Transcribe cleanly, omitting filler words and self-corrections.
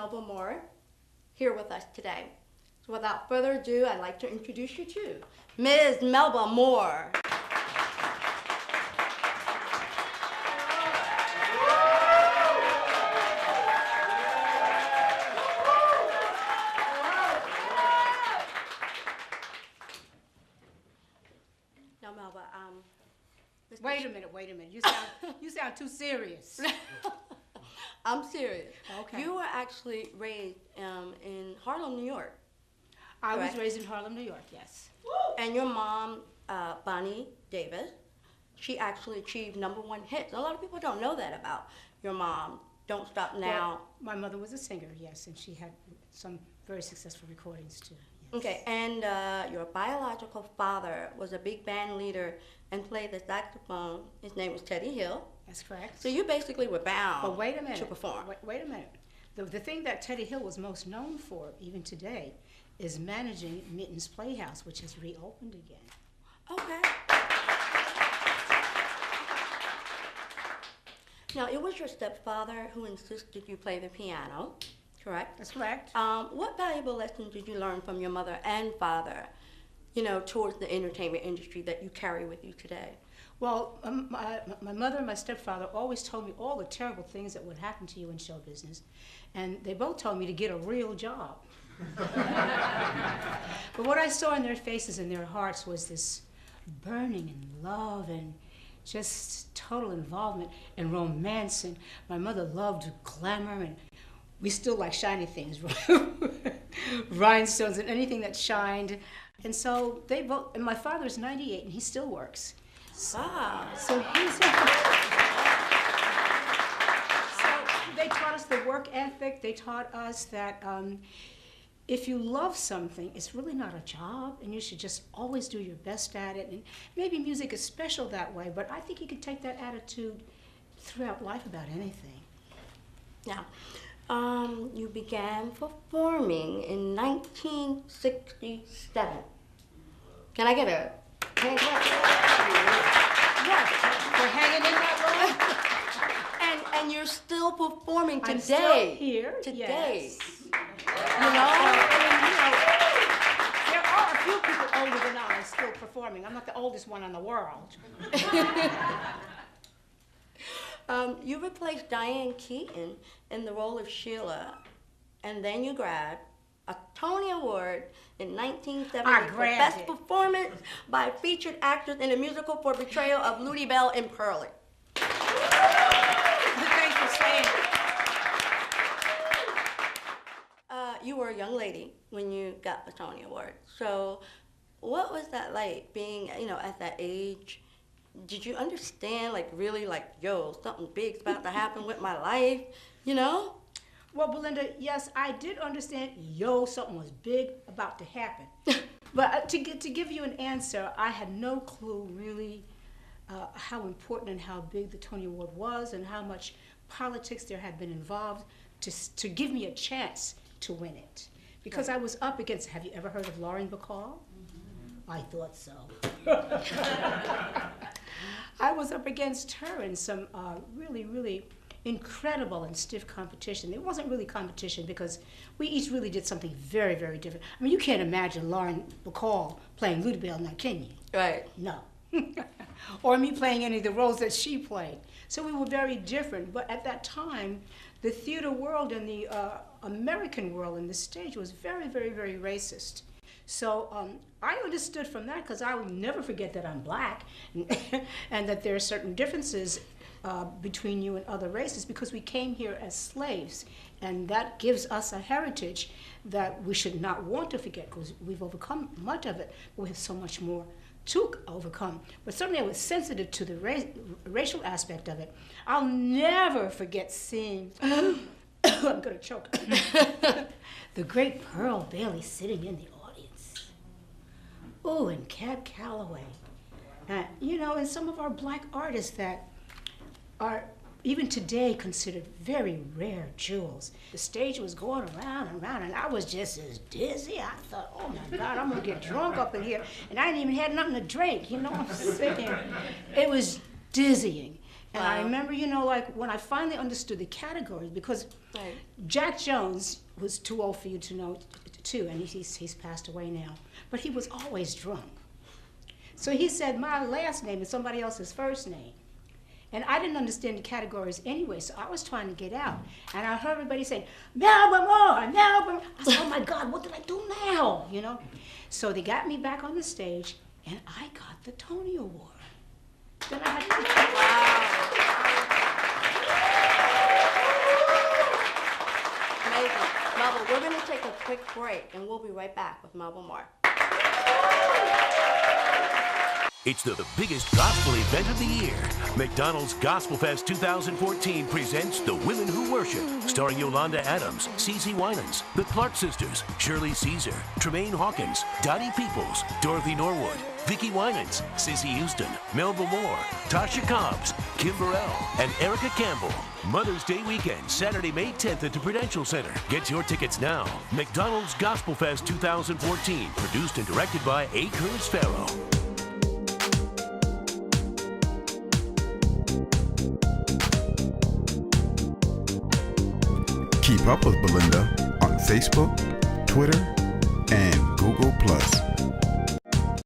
Melba Moore here with us today. So without further ado, I'd like to introduce you to Ms. Melba Moore. Now, Melba, Wait a minute. You sound too serious. I'm serious. Okay. You were actually raised in Harlem, New York. I was correct? raised in Harlem, New York, yes. And your mom, Bonnie Davis, she actually achieved #1 hits. A lot of people don't know that about your mom. Don't Stop Now. Well, my mother was a singer, yes, and she had some very successful recordings too. Yes. Okay, and your biological father was a big band leader and played the saxophone. His name was Teddy Hill. That's correct. So you basically were bound But wait a minute. to perform. Wait a minute. The thing that Teddy Hill was most known for, even today, is managing Mitten's Playhouse, which has reopened again. Okay. Now, it was your stepfather who insisted you play the piano, correct? That's correct. What valuable lessons did you learn from your mother and father, towards the entertainment industry that you carry with you today? Well, my mother and my stepfather always told me all the terrible things that would happen to you in show business, and they both told me to get a real job. But what I saw in their faces and their hearts was this burning and love and just total involvement and romance. And my mother loved glamour, and we still like shiny things, rhinestones and anything that shined. And so they both, and my father's 98 and he still works. Wow. So he's so they taught us the work ethic. They taught us that if you love something, it's really not a job, and you should just always do your best at it. And maybe music is special that way, but I think you can take that attitude throughout life about anything. Now, you began performing in 1967. Can I get a hand clap? What? We're hanging in that room? And you're still performing today. I'm still here. Today. Yes. You know? There are a few people older than I still performing. I'm not the oldest one in the world. You replaced Diane Keaton in the role of Sheila, and then you grabbed a Tony Award in 1970 for Best Performance by a Featured Actress in a Musical for portrayal of Ludi Bell in Pearlie. Thanks for saying it. You were a young lady when you got the Tony Award. So what was that like, being, at that age? Did you understand, really, yo, something big's about to happen with my life, Well, Belinda, yes, I did understand, something was big about to happen. But to give you an answer, I had no clue really how important and how big the Tony Award was and how much politics there had been involved to give me a chance to win it. Because I was up against, have you ever heard of Lauren Bacall? Mm-hmm. I thought so. I was up against her in some really, really incredible and stiff competition. It wasn't really competition because we each really did something very, very different. I mean, you can't imagine Lauren Bacall playing Ludi Bell now, can you? Right. No. Or me playing any of the roles that she played. So we were very different. But at that time, the theater world and the American world and the stage was very, very, very racist. So I understood from that, because I will never forget that I'm black and that there are certain differences between you and other races, because we came here as slaves, and that gives us a heritage that we should not want to forget, because we've overcome much of it, but we have so much more to overcome. But certainly I was sensitive to the racial aspect of it. I'll never forget seeing, I'm gonna choke, the great Pearl Bailey sitting in the audience. Oh, and Cab Calloway. And some of our black artists that are even today considered very rare jewels. The stage was going around and around, and I was just as dizzy. I thought, oh my God, I'm gonna get drunk up in here. And I didn't even have nothing to drink, I'm thinking. It was dizzying. And I remember, you know, like when I finally understood the categories, because Jack Jones was too old for you to know too, and he's passed away now, but he was always drunk. So he said my last name is somebody else's first name. And I didn't understand the categories anyway, so I was trying to get out. And I heard everybody saying, Melba more, Melba more. I said, oh my God, what did I do now? You know? So they got me back on the stage, and I got the Tony Award. Then I had Amazing. Melba, we're going to take a quick break, and we'll be right back with Melba Moore. It's the biggest gospel event of the year. McDonald's Gospel Fest 2014 presents The Women Who Worship, starring Yolanda Adams, CeCe Winans, the Clark Sisters, Shirley Caesar, Tremaine Hawkins, Dottie Peoples, Dorothy Norwood, Vicki Winans, Cissy Houston, Melba Moore, Tasha Cobbs, Kim Burrell, and Erica Campbell. Mother's Day weekend, Saturday, May 10th at the Prudential Center. Get your tickets now. McDonald's Gospel Fest 2014, produced and directed by A. Curtis Farrow. Keep up with Belinda on Facebook, Twitter, and Google+.